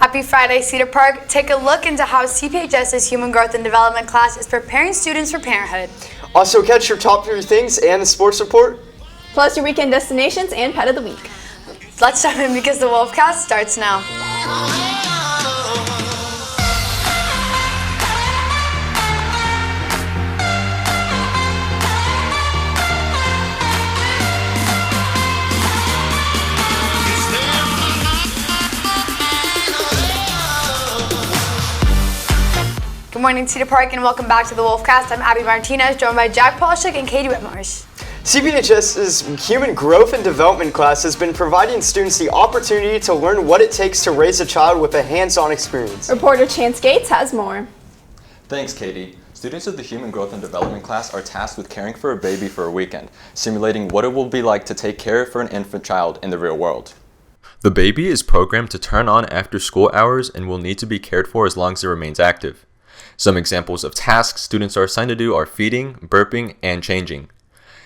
Happy Friday, Cedar Park. Take a look into how CPHS's Human Growth and Development class is preparing students for parenthood. Also catch your top 3 things and the sports report. Plus your weekend destinations and pet of the week. Let's jump in because the Wolfcast starts now. Good morning, Cedar Park, and welcome back to the Wolfcast. I'm Abby Martinez, joined by Jack Polishek and Katie Whitmarsh. CPHS's Human Growth and Development class has been providing students the opportunity to learn what it takes to raise a child with a hands-on experience. Reporter Chance Gates has more. Thanks, Katie. Students of the Human Growth and Development class are tasked with caring for a baby for a weekend, simulating what it will be like to take care of an infant child in the real world. The baby is programmed to turn on after school hours and will need to be cared for as long as it remains active. Some examples of tasks students are assigned to do are feeding, burping, and changing.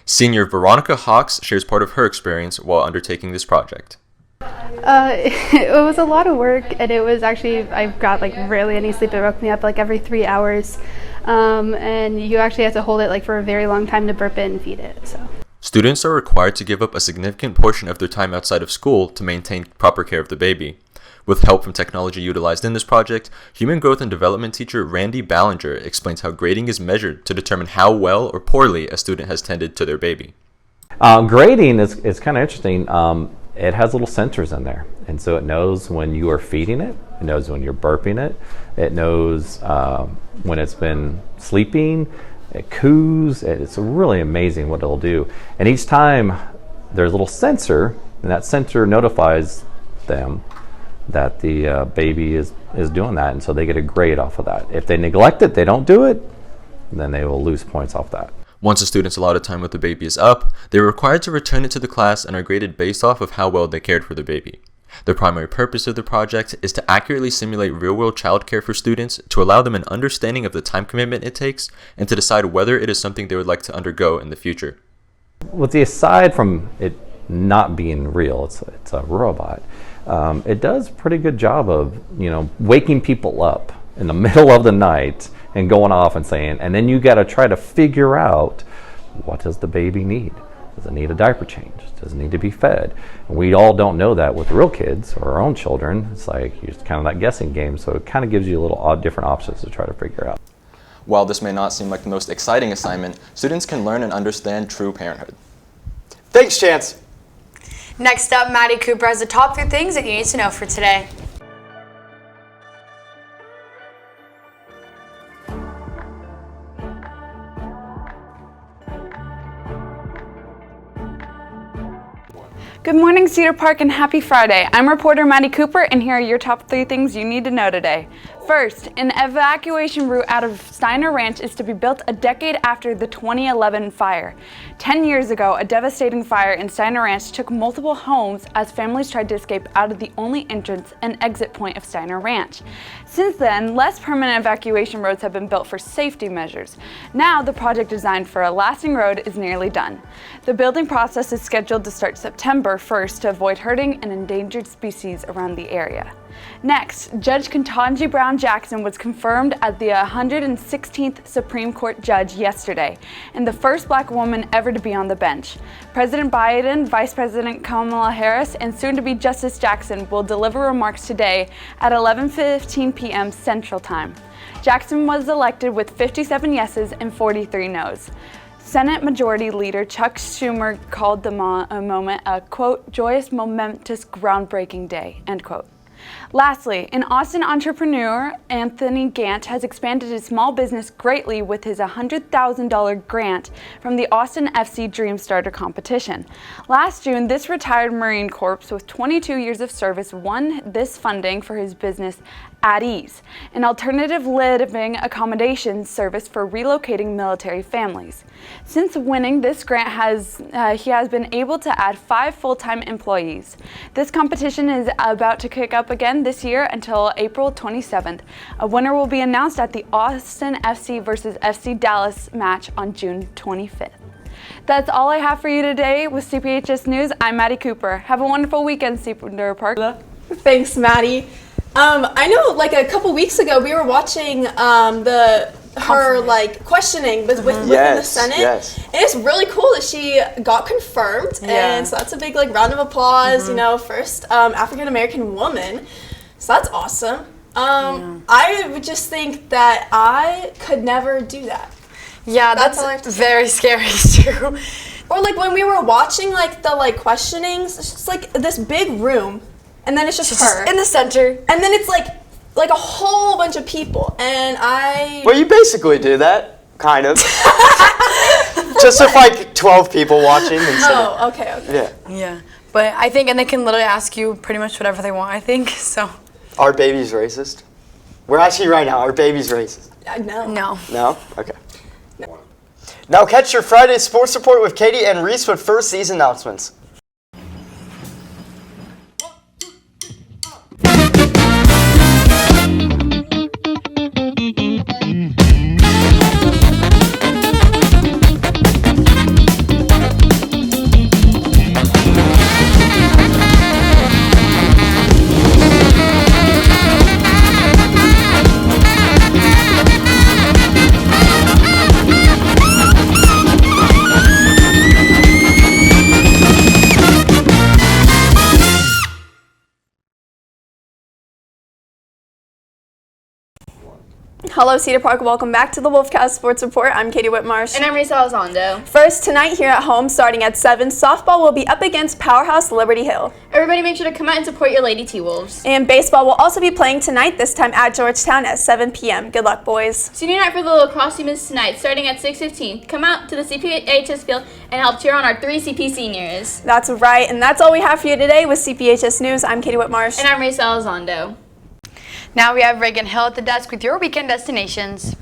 Senior Veronica Hawks shares part of her experience while undertaking this project. It was a lot of work, and it was actually, I got rarely any sleep. It woke me up every 3 hours, and you actually have to hold it for a very long time to burp it and feed it. So. Students are required to give up a significant portion of their time outside of school to maintain proper care of the baby. With help from technology utilized in this project, Human Growth and Development teacher Randy Ballinger explains how grading is measured to determine how well or poorly a student has tended to their baby. Grading is kind of interesting. It has little sensors in there, and so it knows when you are feeding it, it knows when you're burping it, it knows when it's been sleeping, it coos. It's really amazing what it'll do. And each time there's a little sensor, and that sensor notifies them that the baby is doing that, and so they get a grade off of that. If they neglect it, they don't do it, then they will lose points off that. Once a student's allotted time with the baby is up, they are required to return it to the class and are graded based off of how well they cared for the baby. The primary purpose of the project is to accurately simulate real-world childcare for students to allow them an understanding of the time commitment it takes and to decide whether it is something they would like to undergo in the future. With the aside from it not being real, it's a robot. It does a pretty good job of, waking people up in the middle of the night and going off and saying, and then you got to try to figure out, what does the baby need? Does it need a diaper change? Does it need to be fed? And we all don't know that with real kids or our own children. It's it's kind of that guessing game, so it kind of gives you a little different options to try to figure out. While this may not seem like the most exciting assignment, students can learn and understand true parenthood. Thanks, Chance. Next up, Maddie Cooper has the top 3 things that you need to know for today. Good morning, Cedar Park, and happy Friday. I'm reporter Maddie Cooper, and here are your top 3 things you need to know today. First, an evacuation route out of Steiner Ranch is to be built a decade after the 2011 fire. 10 years ago, a devastating fire in Steiner Ranch took multiple homes as families tried to escape out of the only entrance and exit point of Steiner Ranch. Since then, less permanent evacuation roads have been built for safety measures. Now, the project designed for a lasting road is nearly done. The building process is scheduled to start September 1st to avoid hurting an endangered species around the area. Next, Judge Ketanji Brown Jackson was confirmed as the 116th Supreme Court judge yesterday, and the first black woman ever to be on the bench. President Biden, Vice President Kamala Harris, and soon-to-be Justice Jackson will deliver remarks today at 11:15 p.m. Central Time. Jackson was elected with 57 yeses and 43 noes. Senate Majority Leader Chuck Schumer called the moment a, quote, joyous, momentous, groundbreaking day, end quote. Lastly, an Austin entrepreneur, Anthony Gant, has expanded his small business greatly with his $100,000 grant from the Austin FC Dream Starter competition. Last June, this retired Marine Corps with 22 years of service won this funding for his business At Ease, an alternative living accommodations service for relocating military families. Since winning this grant, he has been able to add 5 full-time employees. This competition is about to kick up again this year until April 27th. A winner will be announced at the Austin FC versus FC Dallas match on June 25th. That's all I have for you today with CPHS News. I'm Maddie Cooper. Have a wonderful weekend, Cedar Park. Thanks, Maddie. I know, like a couple weeks ago, we were watching her like questioning within the Senate. Yes. And it's really cool that she got confirmed, and so that's a big like round of applause. You know, first African American woman. So that's awesome. I would just think that I could never do that. Yeah, that's very scary too. Or like when we were watching like the like questionings, it's just like this big room, and then it's just her in the center, and then it's like a whole bunch of people, and Well, you basically do that, kind of. Just with like 12 people watching instead of... Oh, okay. Yeah. Yeah, but I think, and they can literally ask you pretty much whatever they want, I think, so. Are babies racist? We're asking you right now, are babies racist? No. No? Okay. No. Now catch your Friday sports report with Katie and Reese with first these announcements. Hello, Cedar Park. Welcome back to the Wolfcast Sports Report. I'm Katie Whitmarsh. And I'm Risa Elizondo. First, tonight here at home, starting at 7, softball will be up against Powerhouse Liberty Hill. Everybody make sure to come out and support your Lady T-Wolves. And baseball will also be playing tonight, this time at Georgetown at 7 p.m. Good luck, boys. Senior night for the lacrosse team is tonight, starting at 6:15. Come out to the CPHS field and help cheer on our 3 CP seniors. That's right, and that's all we have for you today with CPHS News. I'm Katie Whitmarsh. And I'm Risa Elizondo. Now we have Reagan Hill at the desk with your weekend destinations.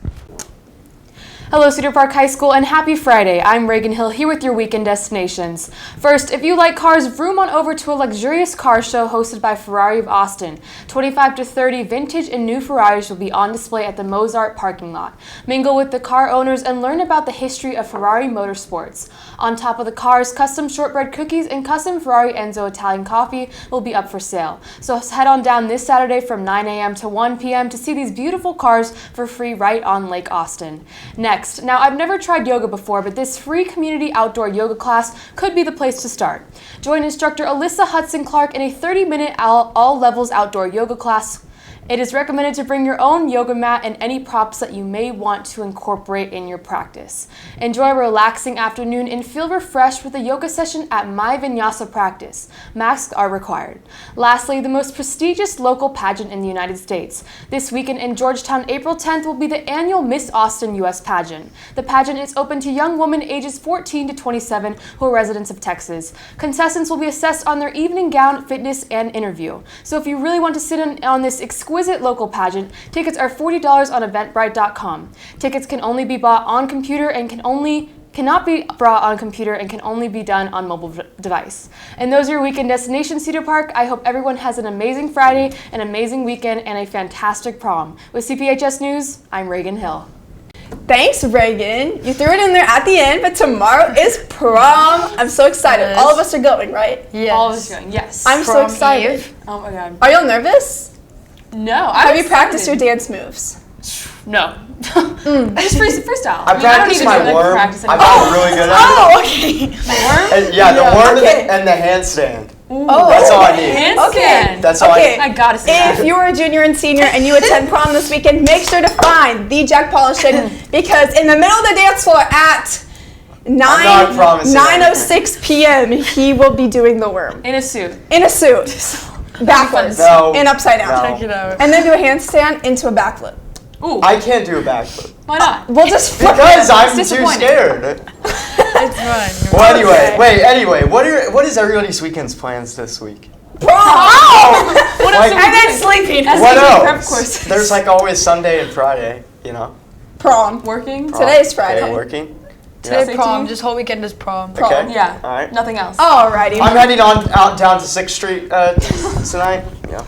Hello Cedar Park High School and happy Friday. I'm Reagan Hill here with your weekend destinations. First, if you like cars, vroom on over to a luxurious car show hosted by Ferrari of Austin. 25 to 30 vintage and new Ferraris will be on display at the Mozart parking lot. Mingle with the car owners and learn about the history of Ferrari motorsports. On top of the cars, custom shortbread cookies and custom Ferrari Enzo Italian coffee will be up for sale. So head on down this Saturday from 9 a.m. to 1 p.m. to see these beautiful cars for free right on Lake Austin. Next, now I've never tried yoga before, but this free community outdoor yoga class could be the place to start. Join instructor Alyssa Hudson-Clark in a 30-minute all levels outdoor yoga class. It is recommended to bring your own yoga mat and any props that you may want to incorporate in your practice. Enjoy a relaxing afternoon and feel refreshed with a yoga session at My Vinyasa Practice. Masks are required. Lastly, the most prestigious local pageant in the United States. This weekend in Georgetown, April 10th, will be the annual Miss Austin U.S. pageant. The pageant is open to young women ages 14 to 27 who are residents of Texas. Contestants will be assessed on their evening gown, fitness, and interview. So if you really want to sit in on this exquisite local pageant, tickets are $40 on Eventbrite.com. Tickets can only be bought on computer and cannot be brought on computer and can only be done on mobile device. And those are your weekend destinations, Cedar Park. I hope everyone has an amazing Friday, an amazing weekend, and a fantastic prom. With CPHS News, I'm Reagan Hill. Thanks, Reagan. You threw it in there at the end, but tomorrow is prom. I'm so excited. All of us are going, right? Yes. All of us going, yes. I'm so excited. Eve. Oh my god. Are y'all nervous? No. Have you practiced your dance moves? No. Just freestyle. I practiced my worm. I got really good at it. Oh, okay. The worm and the handstand. Oh, That's all I need. Handstand. That's all I need. I gotta see that. If you're a junior and senior and you attend prom this weekend, make sure to find the Jack Polishing because in the middle of the dance floor at 9:06 p.m. he will be doing the worm. In a suit. In a suit. Backwards. No. And upside down. No. Check it out. And then do a handstand into a backflip. Ooh. I can't do a backflip. Why not? We'll just flip Because it. I'm too disappointing. scared. It's fun. Well, anyway, what is everybody's weekend's plans this week? Prom! What Like- else And then sleeping. What prep else? courses. There's like always Sunday and Friday, you know. Prom. Working? Today's Friday. Okay, working. Today's Stay prom. tuned. Just whole weekend is prom. Okay. Yeah. All right. Nothing else. Alrighty. I'm heading out down to 6th Street tonight. Yeah.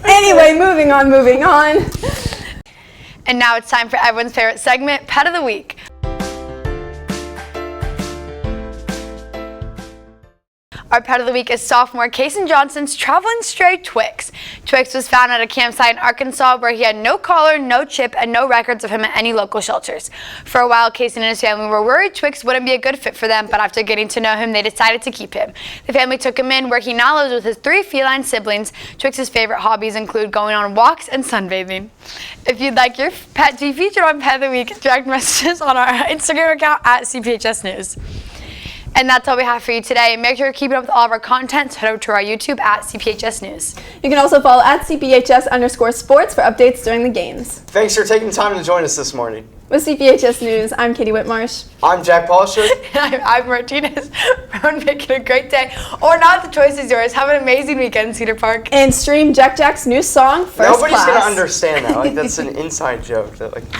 Anyway, moving on. And now it's time for everyone's favorite segment, Pet of the Week. Our pet of the week is sophomore Kason Johnson's traveling stray Twix. Twix was found at a campsite in Arkansas where he had no collar, no chip, and no records of him at any local shelters. For a while, Kason and his family were worried Twix wouldn't be a good fit for them, but after getting to know him, they decided to keep him. The family took him in where he now lives with his 3 feline siblings. Twix's favorite hobbies include going on walks and sunbathing. If you'd like your pet to be featured on Pet of the Week, direct messages on our Instagram account at CPHS News. And that's all we have for you today. Make sure to keep up with all of our content. Head over to our YouTube at CPHS News. You can also follow at CPHS_sports for updates during the games. Thanks for taking time to join us this morning. With CPHS News, I'm Katie Whitmarsh. I'm Jack Polisher. I'm Martinez. Everyone making a great day. Or not, the choice is yours. Have an amazing weekend in Cedar Park. And stream Jack's new song, First Nobody's Class. going to understand that. Like, that's an inside joke. That, like.